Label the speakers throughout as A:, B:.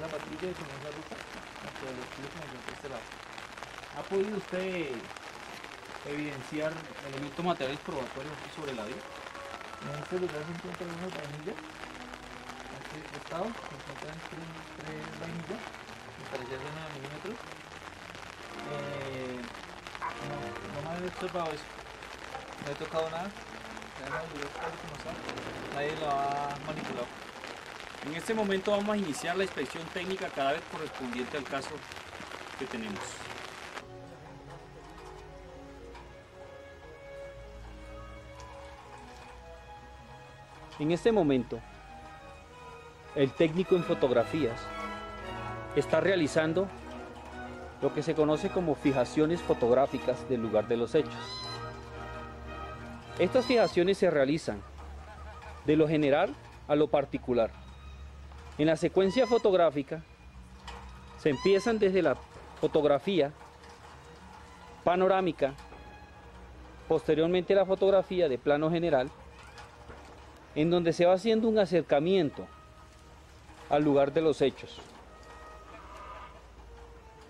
A: la patrulla y con esa ruta, aunque el estudio que nos dio por este lado. ¿Ha podido usted evidenciar elementos materiales probatorios aquí sobre la vía?
B: En este lugar se encuentran unas vainillas. A este costado se encuentran tres vainillas, me parecía de 9 milímetros. No me había observado eso. No he tocado nada. Nadie lo ha manipulado.
A: En este momento vamos a iniciar la inspección técnica cada vez correspondiente al caso que tenemos. En este momento, el técnico en fotografías está realizando lo que se conoce como fijaciones fotográficas del lugar de los hechos. Estas fijaciones se realizan de lo general a lo particular. En la secuencia fotográfica se empiezan desde la fotografía panorámica, posteriormente la fotografía de plano general, en donde se va haciendo un acercamiento al lugar de los hechos.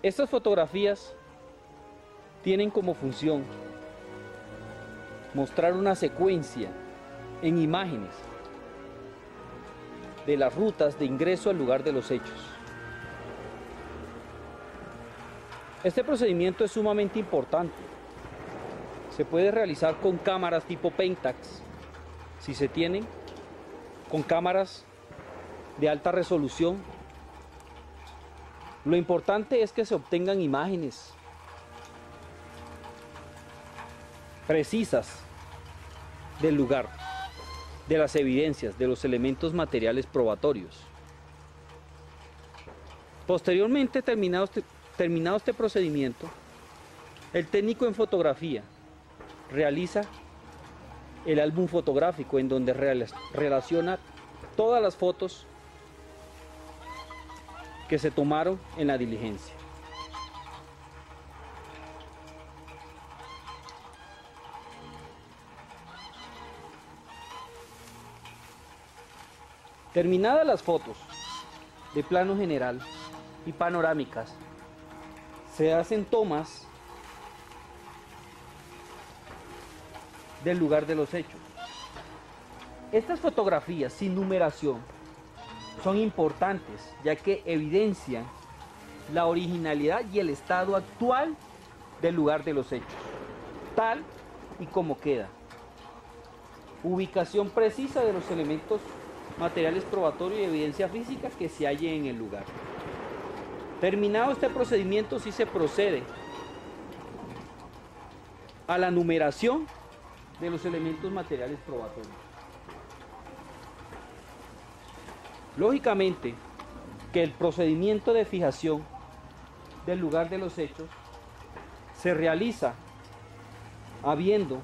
A: Estas fotografías tienen como función mostrar una secuencia en imágenes de las rutas de ingreso al lugar de los hechos. Este procedimiento es sumamente importante. Se puede realizar con cámaras tipo Pentax, si se tienen, con cámaras de alta resolución. Lo importante es que se obtengan imágenes precisas del lugar, de las evidencias, de los elementos materiales probatorios. Posteriormente, terminado este procedimiento, el técnico en fotografía realiza el álbum fotográfico, en donde relaciona todas las fotos que se tomaron en la diligencia. Terminadas las fotos de plano general y panorámicas, se hacen tomas del lugar de los hechos. Estas fotografías sin numeración son importantes, ya que evidencian la originalidad y el estado actual del lugar de los hechos, tal y como queda. Ubicación precisa de los elementos materiales probatorios y evidencia física que se halle en el lugar. Terminado este procedimiento, sí se procede a la numeración de los elementos materiales probatorios. Lógicamente que el procedimiento de fijación del lugar de los hechos se realiza habiendo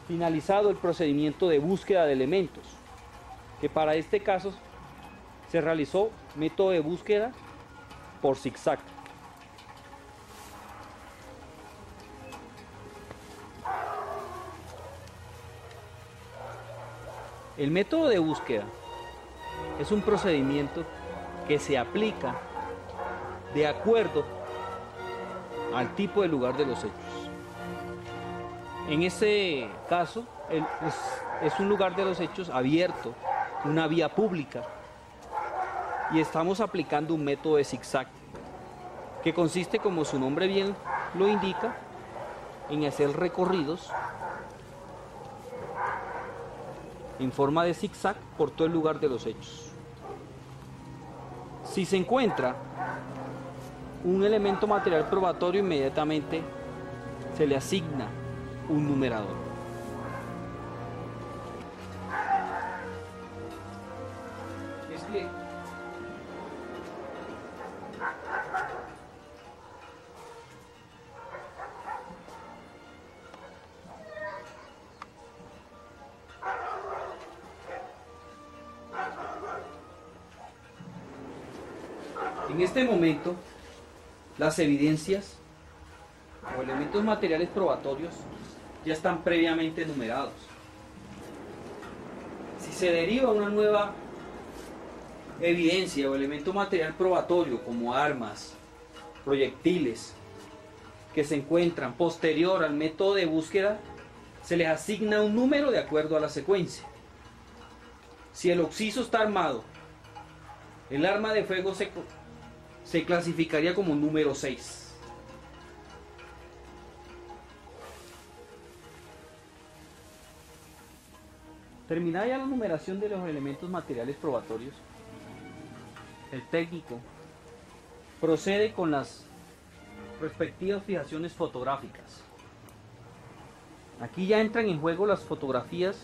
A: finalizado el procedimiento de búsqueda de elementos, que para este caso se realizó método de búsqueda por zigzag. El método de búsqueda es un procedimiento que se aplica de acuerdo al tipo de lugar de los hechos. En este caso es un lugar de los hechos abierto, una vía pública, y estamos aplicando un método de zigzag que consiste, como su nombre bien lo indica, en hacer recorridos en forma de zigzag por todo el lugar de los hechos. Si se encuentra un elemento material probatorio, inmediatamente se le asigna un numerador. Es bien. En este momento, las evidencias o elementos materiales probatorios ya están previamente numerados. Si se deriva una nueva evidencia o elemento material probatorio como armas, proyectiles, que se encuentran posterior al método de búsqueda, se les asigna un número de acuerdo a la secuencia. Si el occiso está armado, el arma de fuego se clasificaría como número 6. Terminada ya la numeración de los elementos materiales probatorios, el técnico procede con las respectivas fijaciones fotográficas. Aquí ya entran en juego las fotografías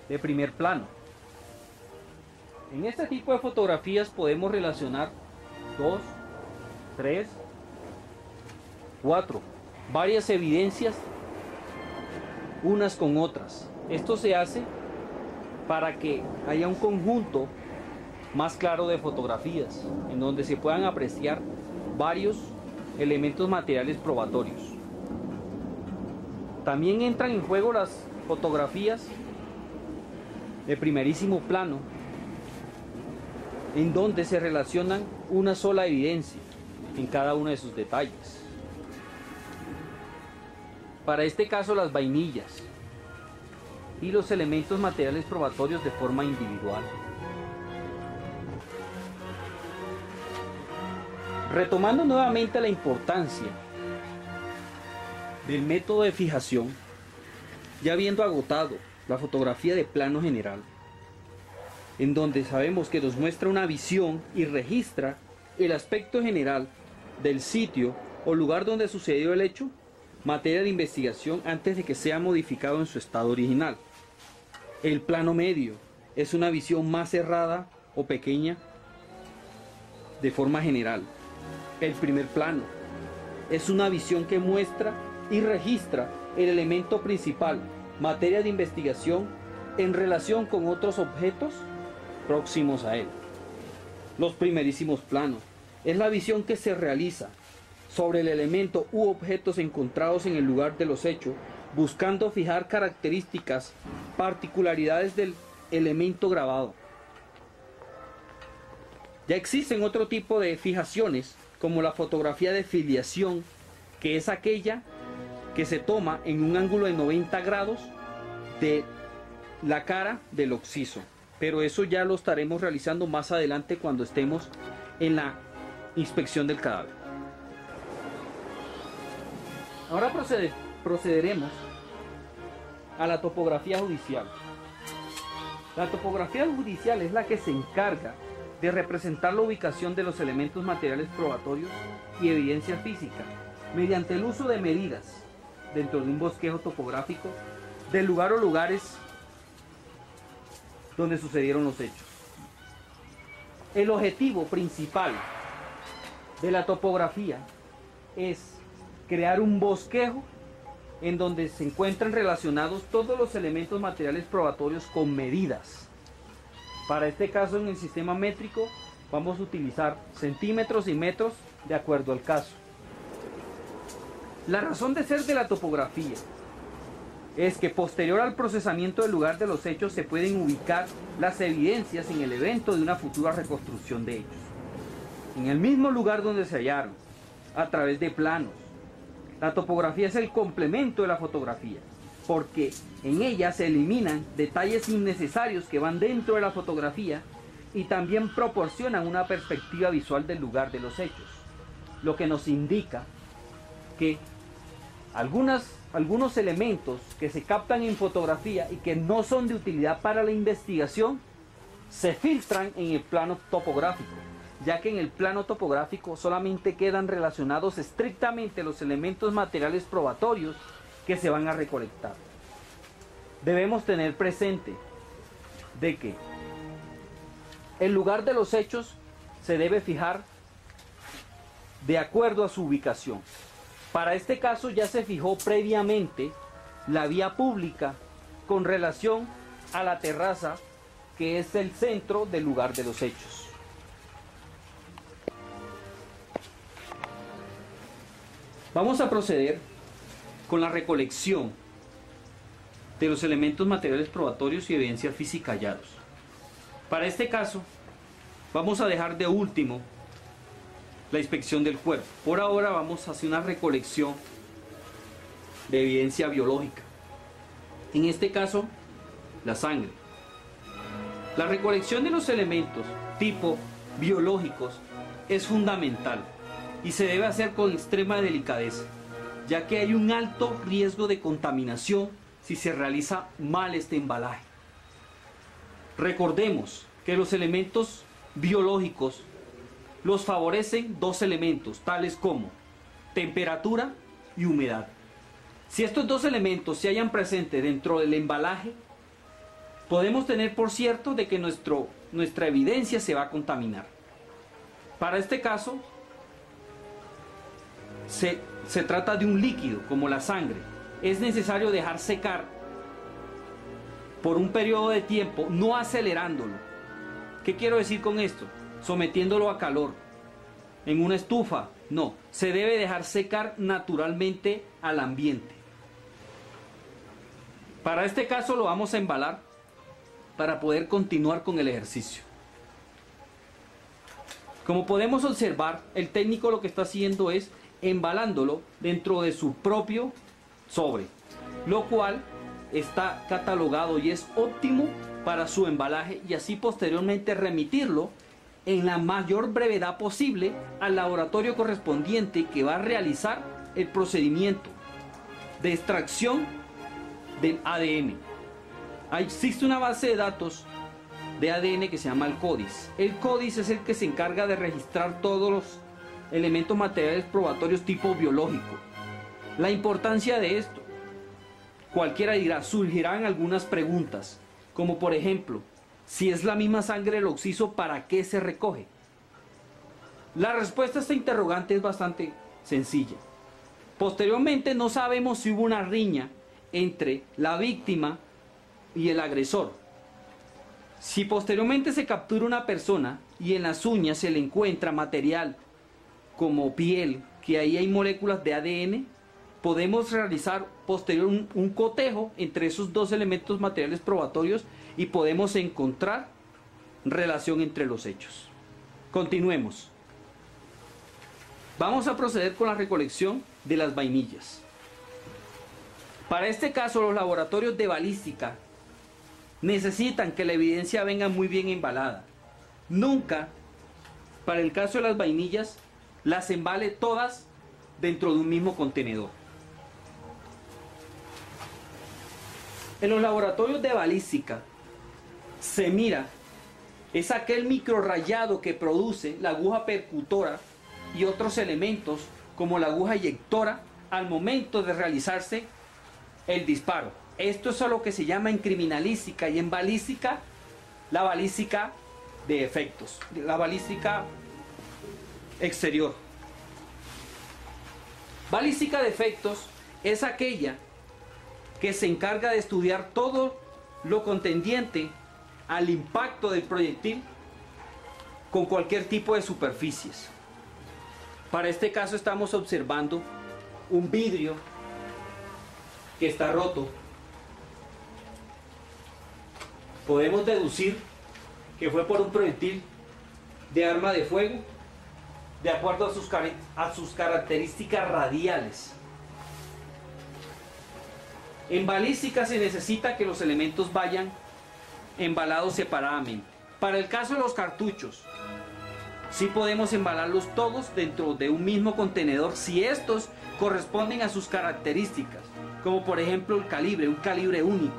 A: de primer plano. En este tipo de fotografías podemos relacionar 2, 3, 4, varias evidencias unas con otras. Esto se hace para que haya un conjunto más claro de fotografías en donde se puedan apreciar varios elementos materiales probatorios. También entran en juego las fotografías de primerísimo plano, en donde se relacionan una sola evidencia en cada uno de sus detalles. Para este caso, las vainillas y los elementos materiales probatorios de forma individual. Retomando nuevamente la importancia del método de fijación, ya habiendo agotado la fotografía de plano general, en donde sabemos que nos muestra una visión y registra el aspecto general del sitio o lugar donde sucedió el hecho, materia de investigación antes de que sea modificado en su estado original. El plano medio es una visión más cerrada o pequeña de forma general. El primer plano es una visión que muestra y registra el elemento principal, materia de investigación en relación con otros objetos próximos a él. Los primerísimos planos es la visión que se realiza sobre el elemento u objetos encontrados en el lugar de los hechos, buscando fijar características, particularidades del elemento grabado. Ya existen otro tipo de fijaciones, como la fotografía de filiación, que es aquella que se toma en un ángulo de 90 grados de la cara del occiso. Pero eso ya lo estaremos realizando más adelante cuando estemos en la inspección del cadáver. Ahora procederemos a la topografía judicial. La topografía judicial es la que se encarga de representar la ubicación de los elementos materiales probatorios y evidencia física mediante el uso de medidas dentro de un bosquejo topográfico del lugar o lugares donde sucedieron los hechos. El objetivo principal de la topografía es crear un bosquejo en donde se encuentran relacionados todos los elementos materiales probatorios con medidas. Para este caso, en el sistema métrico vamos a utilizar centímetros y metros de acuerdo al caso. La razón de ser de la topografía es que posterior al procesamiento del lugar de los hechos se pueden ubicar las evidencias en el evento de una futura reconstrucción de hechos. En el mismo lugar donde se hallaron, a través de planos. La topografía es el complemento de la fotografía, porque en ella se eliminan detalles innecesarios que van dentro de la fotografía y también proporcionan una perspectiva visual del lugar de los hechos, lo que nos indica que algunos elementos que se captan en fotografía y que no son de utilidad para la investigación se filtran en el plano topográfico, ya que en el plano topográfico solamente quedan relacionados estrictamente los elementos materiales probatorios que se van a recolectar. Debemos tener presente de que el lugar de los hechos se debe fijar de acuerdo a su ubicación. Para este caso ya se fijó previamente la vía pública con relación a la terraza, que es el centro del lugar de los hechos. Vamos a proceder con la recolección de los elementos materiales probatorios y evidencia física hallados. Para este caso, vamos a dejar de último la inspección del cuerpo. Por ahora vamos a hacer una recolección de evidencia biológica. En este caso, la sangre. La recolección de los elementos tipo biológicos es fundamental y se debe hacer con extrema delicadeza, ya que hay un alto riesgo de contaminación si se realiza mal este embalaje. Recordemos que los elementos biológicos los favorecen dos elementos, tales como temperatura y humedad. Si estos dos elementos se hallan presentes dentro del embalaje, podemos tener por cierto de que nuestra evidencia se va a contaminar. Para este caso, se trata de un líquido, como la sangre. Es necesario dejar secar por un periodo de tiempo, no acelerándolo. ¿Qué quiero decir con esto? Sometiéndolo a calor, en una estufa. No, se debe dejar secar naturalmente al ambiente. Para este caso lo vamos a embalar para poder continuar con el ejercicio. Como podemos observar, el técnico lo que está haciendo es embalándolo dentro de su propio sobre, lo cual está catalogado y es óptimo para su embalaje, y así posteriormente remitirlo en la mayor brevedad posible al laboratorio correspondiente que va a realizar el procedimiento de extracción del ADN. Existe una base de datos de ADN que se llama el CODIS. El CODIS es el que se encarga de registrar todos los elementos materiales probatorios tipo biológico. La importancia de esto, cualquiera dirá, surgirán algunas preguntas, como por ejemplo, si es la misma sangre del occiso, ¿para qué se recoge? La respuesta a esta interrogante es bastante sencilla. Posteriormente no sabemos si hubo una riña entre la víctima y el agresor. Si posteriormente se captura una persona y en las uñas se le encuentra material como piel, que ahí hay moléculas de ADN, podemos realizar posteriormente un cotejo entre esos dos elementos materiales probatorios y podemos encontrar relación entre los hechos. Continuemos. Vamos a proceder con la recolección de las vainillas. Para este caso, los laboratorios de balística necesitan que la evidencia venga muy bien embalada. Nunca, para el caso de las vainillas, las embale todas dentro de un mismo contenedor. En los laboratorios de balística se mira, es aquel microrrayado que produce la aguja percutora y otros elementos como la aguja eyectora al momento de realizarse el disparo. Esto es a lo que se llama en criminalística, y en balística, la balística de efectos, la balística exterior. Balística de efectos es aquella que se encarga de estudiar todo lo contendiente al impacto del proyectil con cualquier tipo de superficies. Para este caso estamos observando un vidrio que está roto. Podemos deducir que fue por un proyectil de arma de fuego de acuerdo a sus características radiales. En balística se necesita que los elementos vayan embalados separadamente. Para el caso de los cartuchos, sí podemos embalarlos todos dentro de un mismo contenedor si estos corresponden a sus características, como por ejemplo el calibre, un calibre único.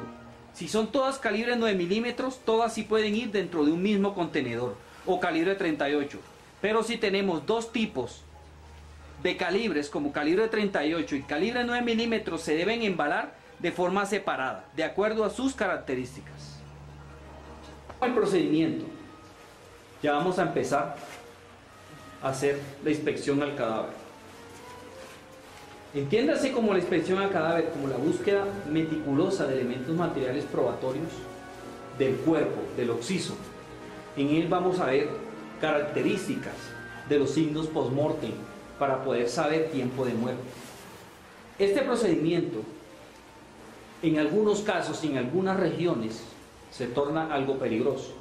A: Si son todas calibre 9 milímetros, todas sí pueden ir dentro de un mismo contenedor, o calibre 38. Pero si tenemos dos tipos de calibres, como calibre 38 y calibre 9 milímetros, se deben embalar de forma separada, de acuerdo a sus características. El procedimiento. Ya vamos a empezar a hacer la inspección al cadáver. Entiéndase como la inspección al cadáver, como la búsqueda meticulosa de elementos materiales probatorios del cuerpo, del occiso. En él vamos a ver características de los signos post-mortem para poder saber tiempo de muerte. Este procedimiento, en algunos casos y en algunas regiones, se torna algo peligroso.